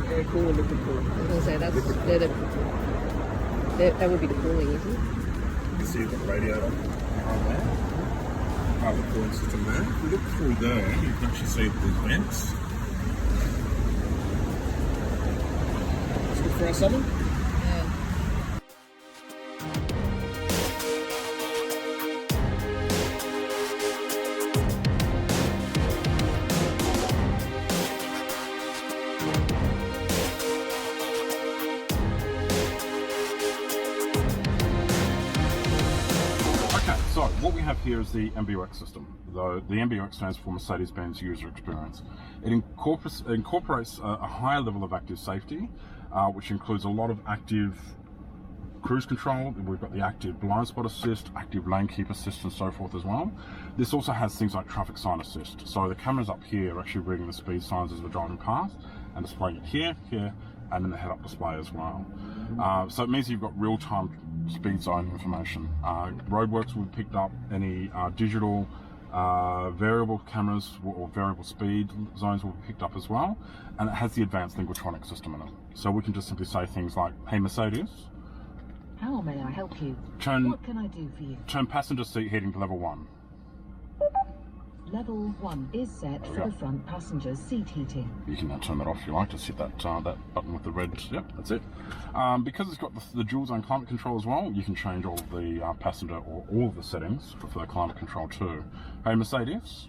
They're cool and liquid cool. I was going to say, that would be the cooling, isn't it? You can see you've got the radiator behind there. Part of the cooling system there. If you look through there, you can actually see that there's vents. It's good for our summer. So what we have here is the MBUX system. The MBUX stands for Mercedes-Benz User Experience. It incorporates a higher level of active safety, which includes a lot of active cruise control. We've got the active blind spot assist, active lane keep assist, and so forth as well. This also has things like traffic sign assist. So the cameras up here are actually reading the speed signs as we're driving past and displaying it here, and then the head-up display as well. So it means you've got real-time speed zone information. Roadworks will be picked up, any digital variable cameras or variable speed zones will be picked up as well, and it has the advanced linguatronic system in it. So we can just simply say things like, hey Mercedes, how may I help you? What can I do for you? Turn passenger seat heating to level 1. Level 1 is set for the front passenger's seat heating. You can now turn that off if you like. Just hit that that button with the red. Yep, that's it. Because it's got the dual zone climate control as well, you can change all of the passenger or all of the settings for the climate control too. Hey Mercedes,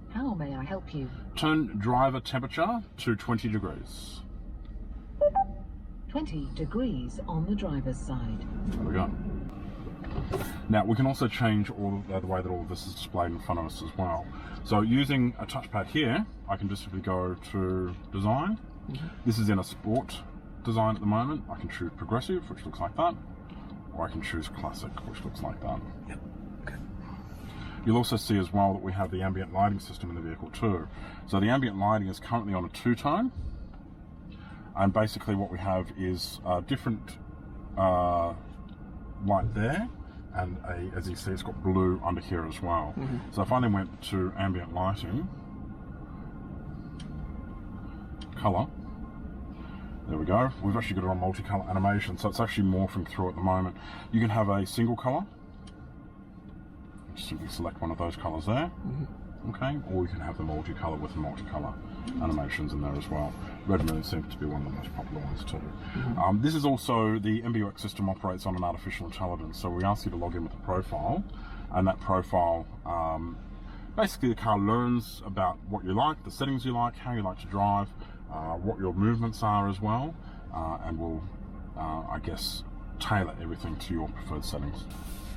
how may I help you? Turn driver temperature to 20 degrees. 20 degrees on the driver's side. There we go. Now we can also change all the way that all of this is displayed in front of us as well. So using a touchpad here, I can just simply go to design. This is in a sport design at the moment. I can choose progressive, which looks like that, or I can choose classic, which looks like that. Yep. Okay. You'll also see as well that we have the ambient lighting system in the vehicle too. So the ambient lighting is currently on a 2-tone, and basically what we have is a different light there, and as you see, it's got blue under here as well. So if I then went to ambient lighting, color, there we go. We've actually got it on multicolor animation, so it's actually morphing through at the moment. You can have a single color. Just simply select one of those colors there. Okay, or you can have the multicolor with the multicolor animations in there as well. Red Moon seems to be one of the most popular ones too. This is also, the MBUX system operates on an artificial intelligence, so we ask you to log in with a profile, and that profile, basically the car learns about what you like, the settings you like, how you like to drive, what your movements are as well, and will, I guess, tailor everything to your preferred settings.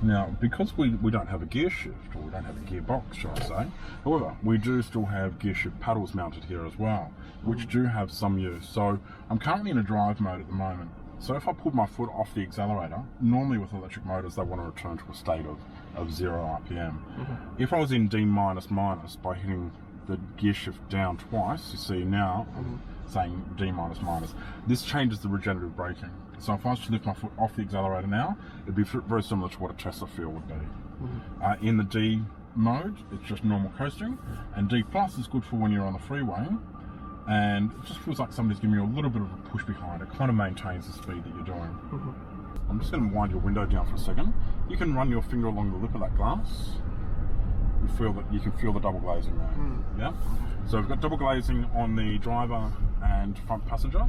Now, because we don't have a gear shift, or we don't have a gearbox, shall I say, however, we do still have gear shift paddles mounted here as well, which do have some use. So I'm currently in a drive mode at the moment. So if I pulled my foot off the accelerator, normally with electric motors, they want to return to a state of 0 RPM. If I was in D-, by hitting the gear shift down twice, you see now, I'm saying D-, this changes the regenerative braking. So if I was to lift my foot off the accelerator now, it'd be very similar to what a Tesla feel would be. In the D mode, it's just normal coasting, and D plus is good for when you're on the freeway, and it just feels like somebody's giving you a little bit of a push behind. It kind of maintains the speed that you're doing. I'm just going to wind your window down for a second. You can run your finger along the lip of that glass. You can feel the double glazing there. Yeah. So we've got double glazing on the driver and front passenger.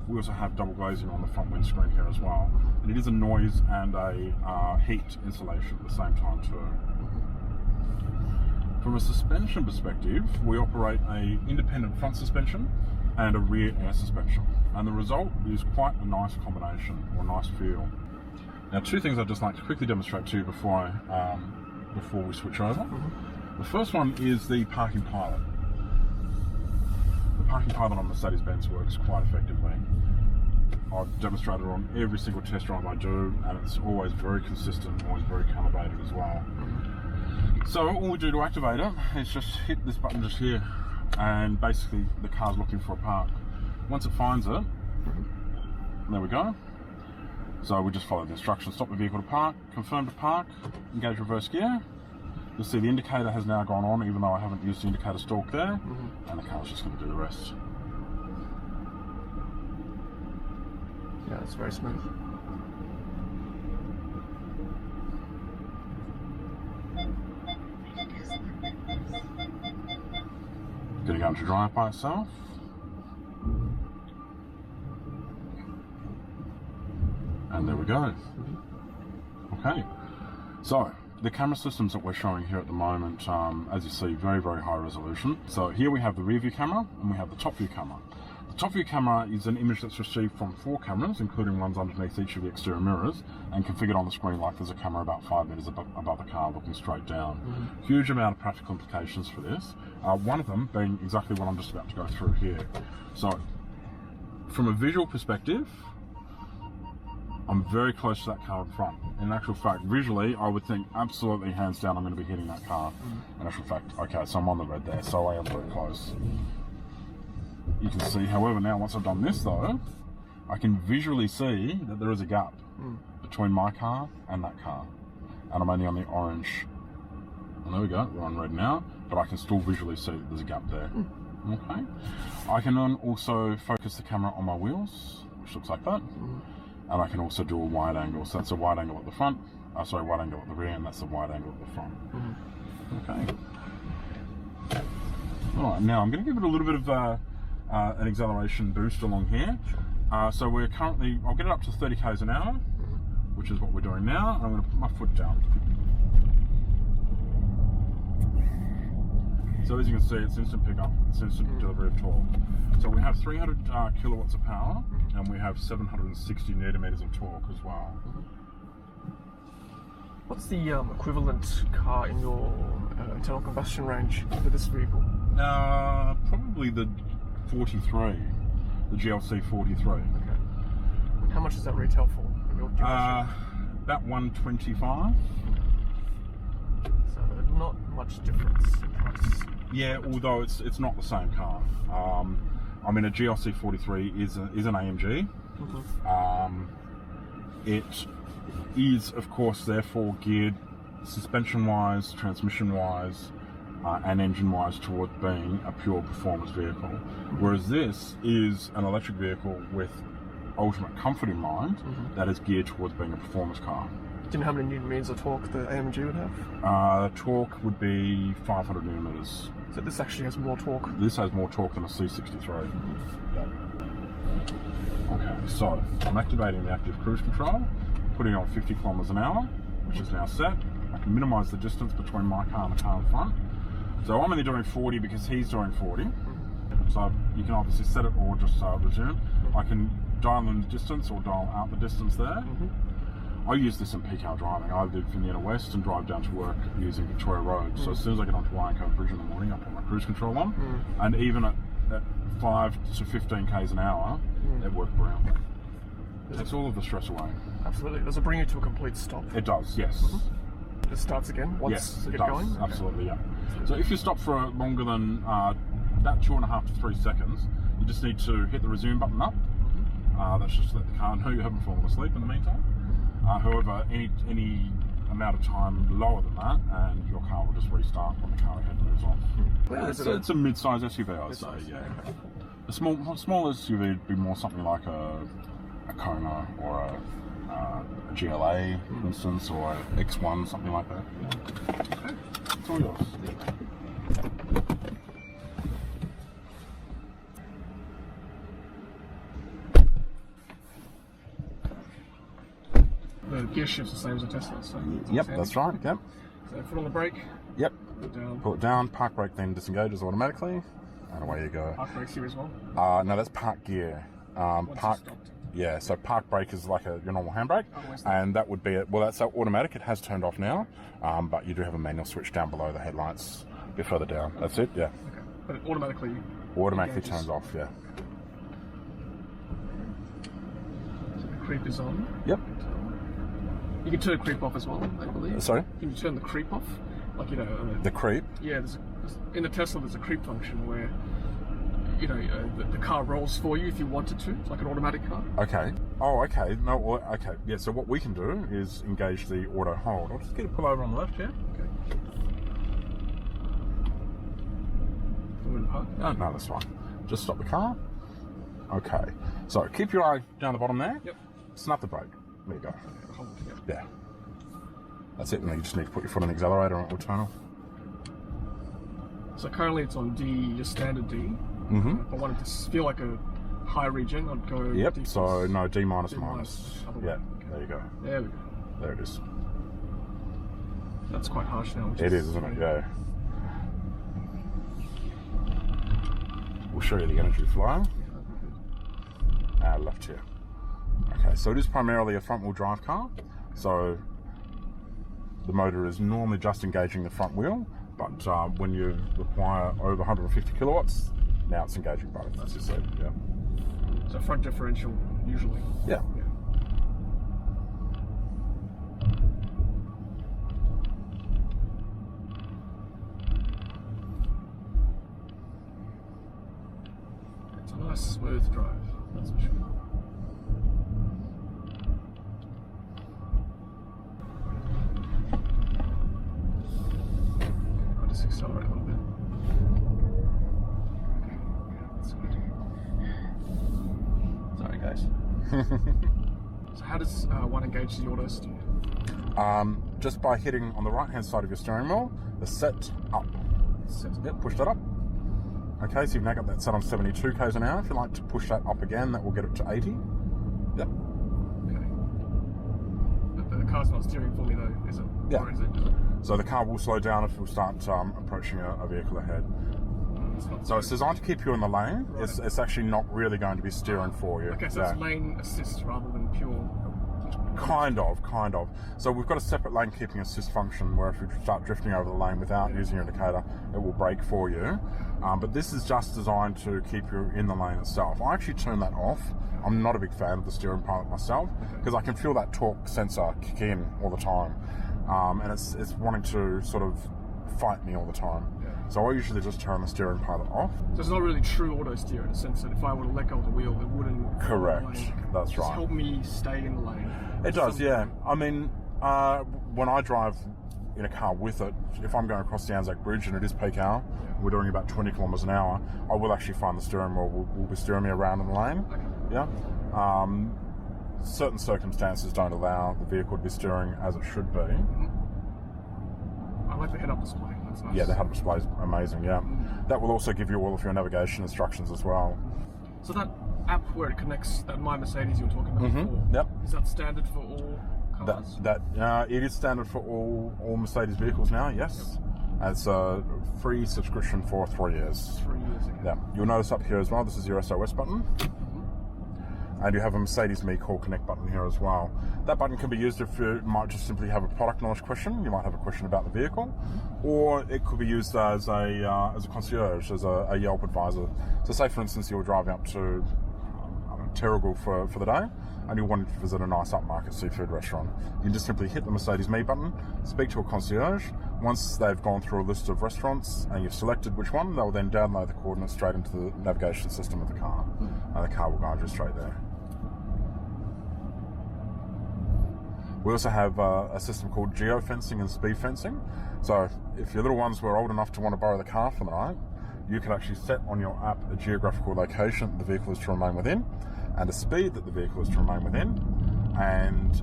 We also have double glazing on the front windscreen here as well. And it is a noise and a heat insulation at the same time too. From a suspension perspective, we operate an independent front suspension and a rear air suspension. And the result is quite a nice combination, or a nice feel. Now, two things I'd just like to quickly demonstrate to you before we switch over. The first one is the parking pilot. The parking pilot on Mercedes-Benz works quite effectively. I've demonstrated it on every single test drive I do, and it's always very consistent, always very calibrated as well. So all we do to activate it is just hit this button just here, and basically the car's looking for a park. Once it finds it, there we go. So we just follow the instructions: stop the vehicle to park, confirm to park, engage reverse gear. You'll see the indicator has now gone on, even though I haven't used the indicator stalk there, and the car's just going to do the rest. it's very smooth. Gonna go into drive by itself. And there we go. Okay, so the camera systems that we're showing here at the moment, as you see, very, very high resolution. So here we have the rear view camera and we have the top view camera. The top view camera is an image that's received from 4 cameras, including ones underneath each of the exterior mirrors, and configured on the screen like there's a camera about 5 meters above the car looking straight down. Huge amount of practical implications for this. One of them being exactly what I'm just about to go through here. So, from a visual perspective, I'm very close to that car in front. In actual fact, visually, I would think absolutely, hands down, I'm going to be hitting that car. In actual fact, okay, so I'm on the red there, so I am very close. You can see, however, now once I've done this though, I can visually see that there is a gap between my car and that car. And I'm only on the orange. And there we go, we're on red now, but I can still visually see that there's a gap there. Okay. I can then also focus the camera on my wheels, which looks like that. And I can also do a wide angle. So that's a wide angle at the front, wide angle at the rear, and that's a wide angle at the front. Okay. All right, now I'm going to give it a little bit of an acceleration boost along here. So we're currently, I'll get it up to 30 k's an hour, which is what we're doing now. I'm going to put my foot down. So as you can see, it's instant pickup, it's instant delivery of torque. So we have 300 kilowatts of power, and we have 760 newton meters of torque as well. What's the equivalent car in your internal combustion range for this vehicle? Probably the 43, the GLC 43. Okay. And how much does that retail for? In your about 125. So not much difference in price. Yeah, although it's not the same car. I mean, a GLC 43 is an AMG. It is, of course, therefore geared suspension-wise, transmission-wise, and engine-wise towards being a pure performance vehicle. Whereas this is an electric vehicle with ultimate comfort in mind that is geared towards being a performance car. Do you know how many newton meters of torque the AMG would have? Torque would be 500 newton meters. So this actually has more torque? This has more torque than a C63. Yep. Okay, so I'm activating the active cruise control, putting it on 50 kilometers an hour, which is now set. I can minimize the distance between my car and the car in front. So I'm only doing 40 because he's doing 40. So you can obviously set it or just resume. I can dial in the distance or dial out the distance there. I use this in peak hour driving. I live in the inner west and drive down to work using Victoria Road. So as soon as I get onto Wyancote Bridge in the morning, I put my cruise control on. And even at 5 to 15 k's an hour, it works brilliantly. It takes all of the stress away. Absolutely. Does it bring you to a complete stop? It does, yes. It starts again once you get going? Yes, absolutely, yeah. So if you stop for longer than about 2.5 to 3 seconds, you just need to hit the resume button up. That's just to let the car know you haven't fallen asleep in the meantime. However, any amount of time lower than that, and your car will just restart when the car ahead moves on. It's a mid-size SUV, I'd say. Yeah. A small SUV would be more something like a Kona or a GLA, for instance, or a X1, something like that. Yeah. It's all yours. The gear shift's the same as a Tesla, so... Yep, that's right, yep. So foot on the brake. Yep. Put it down. Pull it down, park brake then disengages automatically, and away you go. Park brakes here as well? No, that's park gear. Park, yeah, so park brake is like your normal handbrake, and that would be, well, that's automatic. It has turned off now, but you do have a manual switch down below the headlights, a bit further down. That's it, yeah. Okay, but it automatically turns off, yeah. So the creep is on. Yep. You can turn creep off as well, I believe. Sorry? Can you turn the creep off? Like, you know... the creep? Yeah, in the Tesla there's a creep function where, you know, the car rolls for you if you wanted to. It's like an automatic car. Okay. Oh, okay. No, well, okay. Yeah, so what we can do is engage the auto hold. I'll just get a pull over on the left here. Okay. Oh, no, that's fine. Just stop the car. Okay. So keep your eye down the bottom there. Yep. snap the brake. There you go. Hold, Yeah. That's it. And then you just need to put your foot on the accelerator and it will turn off. So currently it's on D, just standard D. Mm-hmm. If I wanted to feel like a high regen, I'd go Yep. D+. So no, D minus D minus. other Yeah. way. There you go. There we go. There it is. That's quite harsh now. Which It is, isn't it? Yeah. We'll show you the energy flow. Left here. Okay, so it is primarily a front-wheel drive car. So the motor is normally just engaging the front wheel, but when you require over 150 kilowatts, now it's engaging both, as you said. Yeah. So front differential usually. Yeah. It's a nice smooth drive, that's for sure. I'll just accelerate a little bit. Okay, yeah, that's good. Sorry guys. So how does one engage the auto steer? Just by hitting on the right-hand side of your steering wheel, the set up. Yep, push that up. Okay, so you've now got that set on 72 k's an hour. If you like to push that up again, that will get it to 80. Yep. Okay. But the car's not steering for me though, is it? Yeah. Or is it? So the car will slow down if we start approaching a vehicle ahead. It's not So it's steering. designed to keep you in the lane. Right. It's actually not really going to be steering for you. Okay, so Yeah. it's lane assist rather than pure. Kind of. So we've got a separate lane keeping assist function where if you start drifting over the lane without using your indicator, it will brake for you. But this is just designed to keep you in the lane itself. I actually turn that off. I'm not a big fan of the steering pilot myself because I can feel that torque sensor kick in all the time. And it's wanting to sort of fight me all the time. So I usually just turn the steering pilot off. So it's not really true auto steer in the sense that if I were to let go of the wheel, it wouldn't. Correct. That's Just right. help me stay in the lane. It does, yeah. I mean, when I drive in a car with it, if I'm going across the Anzac Bridge and it is peak hour, we're doing about 20 kilometres an hour, I will actually find the steering wheel will be steering me around in the lane. Okay. Yeah. Certain circumstances don't allow the vehicle to be steering as it should be. I like the head-up display. That's nice. Yeah, the head-up display is amazing, yeah. That will also give you all of your navigation instructions as well. So that app where it connects that My Mercedes you were talking about before, Yep. is that standard for all cars? It is standard for all Mercedes vehicles now, yes. It's a free subscription for 3 years. 3 years ago. Yeah, you'll notice up here as well, this is your SOS button. And you have a Mercedes Me Call Connect button here as well. That button can be used if you might just simply have a product knowledge question. You might have a question about the vehicle, or it could be used as a concierge, as a Yelp advisor. So, say for instance you were driving up to Terrigal for the day, and you wanted to visit a nice upmarket seafood restaurant. You can just simply hit the Mercedes Me button, speak to a concierge. Once they've gone through a list of restaurants and you've selected which one, they'll then download the coordinates straight into the navigation system of the car, and the car will guide you straight there. We also have a system called geofencing and speed fencing. So if your little ones were old enough to want to borrow the car for the night, you can actually set on your app a geographical location that the vehicle is to remain within, and a speed that the vehicle is to remain within. And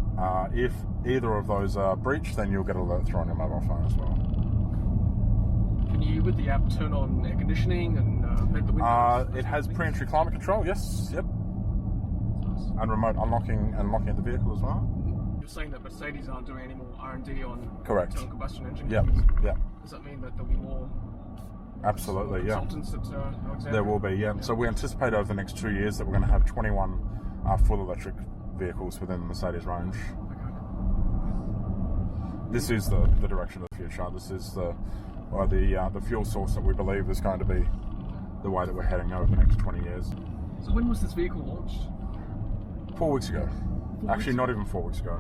if either of those are breached, then you'll get an alert through on your mobile phone as well. Can you, with the app, turn on air conditioning and vent the windows? It has pre-entry climate control, yes, yep. And remote unlocking and locking of the vehicle as well. You're saying that Mercedes aren't doing any more R&D on Correct. internal combustion engine Yep, vehicles? yep. Does that mean that there'll be more Absolutely, yeah. consultants that know exactly? There will be, yeah. So we anticipate over the next 2 years that we're going to have 21 full electric vehicles within the Mercedes range. Okay. This is the direction of the future. This is the fuel source that we believe is going to be the way that we're heading over the next 20 years. So when was this vehicle launched? 4 weeks ago. Actually, not even 4 weeks ago.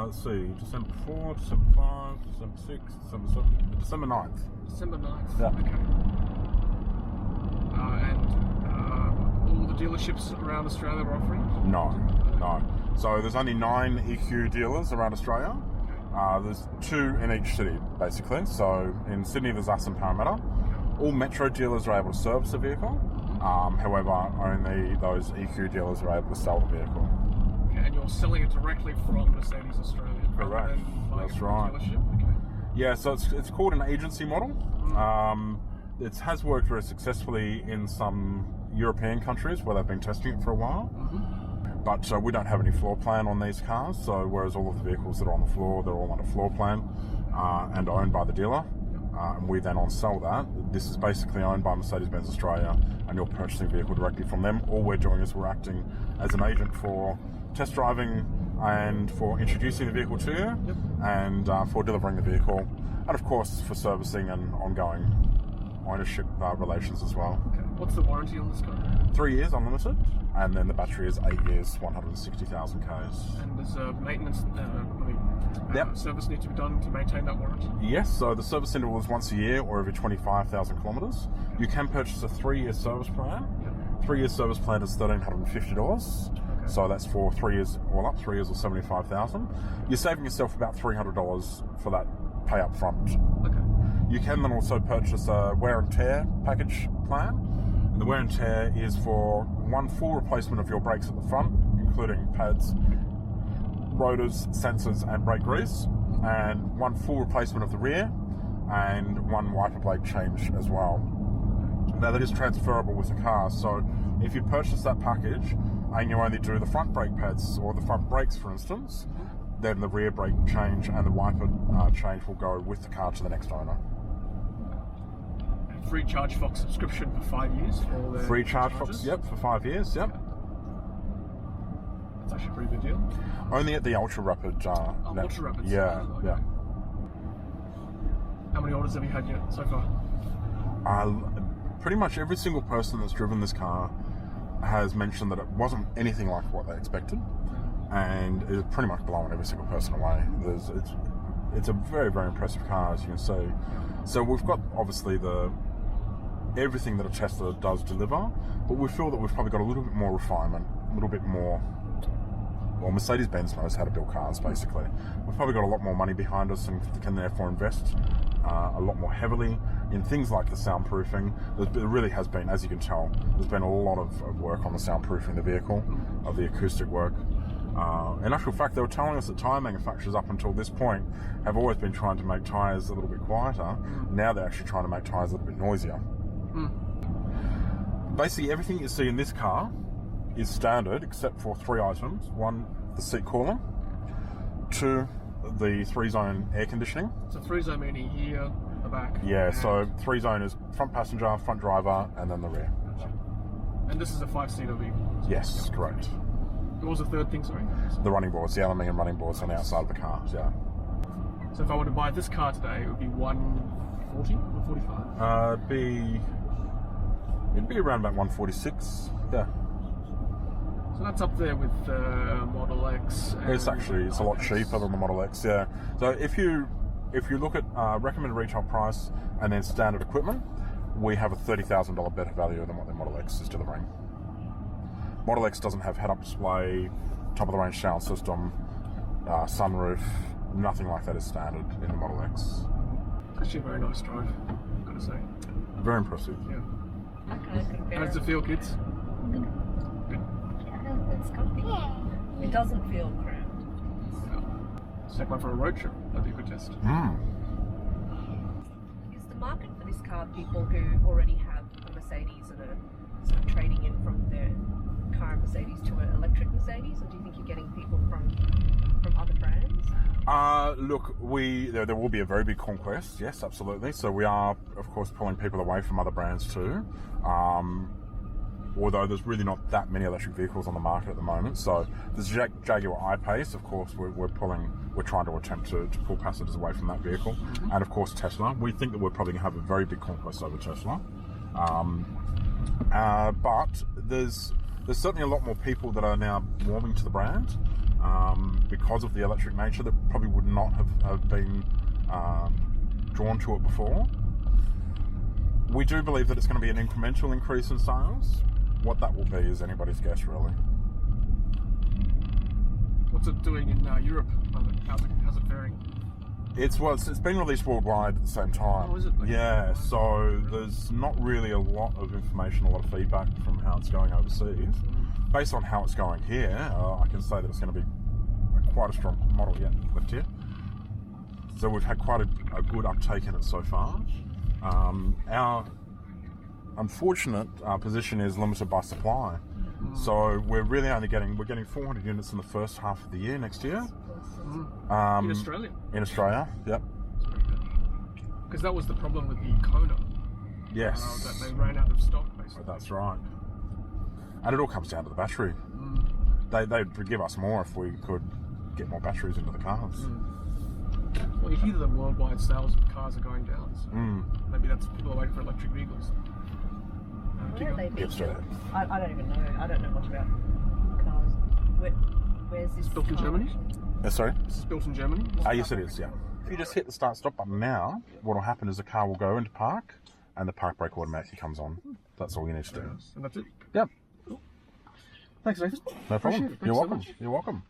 Let's see, December 4, December 5, December 6, December 7, December 9th. December 9th? Yeah. Okay. And all the dealerships around Australia are offering? No. So there's only 9 EQ dealers around Australia. There's 2 in each city, basically. So in Sydney, there's us and Parramatta. All metro dealers are able to service the vehicle. However, only those EQ dealers are able to sell the vehicle. Okay. Okay, and you're selling it directly from Mercedes Australia. Correct. That's right. Okay. Yeah, so it's called an agency model. It has worked very successfully in some European countries where they've been testing it for a while. But we don't have any floor plan on these cars, so whereas all of the vehicles that are on the floor, they're all on a floor plan and owned by the dealer. And we then on-sell that. This is basically owned by Mercedes-Benz Australia, and you're purchasing the vehicle directly from them. All we're doing is we're acting as an agent for test driving and for introducing the vehicle to you, and for delivering the vehicle, and of course for servicing and ongoing ownership relations as well. Okay. What's the warranty on this car? 3 years unlimited, and then the battery is 8 years, 160,000 Ks. And does maintenance, service need to be done to maintain that warranty? Yes, so the service interval is once a year or every 25,000 kilometres. You can purchase a 3-year service plan. 3-year service plan is $1,350. So that's for 3 years all up, 3 years or 75,000. You're saving yourself about $300 for that pay up front. Okay. You can then also purchase a wear and tear package plan. And the wear and tear is for one full replacement of your brakes at the front, including pads, rotors, sensors and brake grease, and one full replacement of the rear, and one wiper blade change as well. Now that is transferable with the car, so if you purchase that package and you only do the front brake pads or the front brakes, for instance, then the rear brake change and the wiper change will go with the car to the next owner. Free ChargeFox subscription for 5 years for all the free ChargeFox, yep, for 5 years, yep. That's actually a pretty good deal. Only at the ultra rapid. Ultra rapid. Yeah, yeah. How many orders have you had yet so far? Pretty much every single person that's driven this car has mentioned that it wasn't anything like what they expected, and it's pretty much blowing every single person away. It's a very, very impressive car, as you can see. So we've got obviously everything that a Tesla does deliver, but we feel that we've probably got a little bit more refinement, a little bit more. Well, Mercedes-Benz knows how to build cars, basically. We've probably got a lot more money behind us and can therefore invest a lot more heavily in things like the soundproofing. There really has been, as you can tell, there's been a lot of work on the soundproofing of the vehicle, of the acoustic work. In actual fact, they were telling us that tyre manufacturers up until this point have always been trying to make tyres a little bit quieter. Now they're actually trying to make tyres a little bit noisier. Basically, everything you see in this car is standard except for 3 items. 1, the seat cooling. 2, the 3-zone air conditioning. So 3-zone meaning here, the back. Yeah, so 3-zone is front passenger, front driver, and then the rear. And this is a 5-seater vehicle? Yes, correct. What was the third thing, sorry? The running boards, the aluminium running boards on the outside of the car, yeah. So if I were to buy this car today, it would be 140, 145? It'd be around about 146, yeah. So that's up there with the Model X. It's a lot cheaper than the Model X, yeah. So if you look at recommended retail price and then standard equipment, we have a $30,000 better value than what the Model X is delivering. Model X doesn't have head-up display, top-of-the-range sound system, sunroof, nothing like that is standard in the Model X. It's actually a very nice drive, I've got to say. Very impressive. Yeah. Okay, How does it feel, kids? it's comfy. It doesn't feel cramped. Let's take one for a road trip. That'd be a good test. Is the market for this car people who already have a Mercedes and are sort of trading in from their current Mercedes to an electric Mercedes, or do you think you're getting people from other brands? Look, there will be a very big conquest, yes, absolutely. So we are, of course, pulling people away from other brands too. Although there's really not that many electric vehicles on the market at the moment. So there's Jaguar I-Pace, of course, we're trying to attempt to pull passengers away from that vehicle. And of course Tesla. We think that we're probably going to have a very big conquest over Tesla. But there's certainly a lot more people that are now warming to the brand because of the electric nature that probably would not have been drawn to it before. We do believe that it's going to be an incremental increase in sales. What that will be is anybody's guess, really. What's it doing in Europe? How's it faring? It's been released worldwide at the same time. Oh, is it? Yeah, so there's not really a lot of information, a lot of feedback from how it's going overseas. based on how it's going here, I can say that it's going to be quite a strong model yet left here. So we've had quite a good uptake in it so far. Our unfortunate position is limited by supply. So we're really only getting 400 units in the first half of the year next year. In Australia? In Australia, yep. Because that was the problem with the Kona. Yes. That they ran out of stock, basically. That's right. And it all comes down to the battery. They'd forgive us more if we could get more batteries into the cars. Well, you hear the worldwide sales of cars are going down. So maybe that's people are waiting for electric vehicles. Where are they being Yes, built? sir. I don't even know. I don't know much about cars. Where's this? Built in car Germany? actually? Sorry? This is built in Germany? Yes, it is, yeah. If you just hit the start-stop button now, what will happen is the car will go into park and the park brake automatically comes on. That's all you need to do. And that's it. Yep. Thanks, Nathan. No problem. Appreciate it. You're Thanks so welcome. much. You're welcome.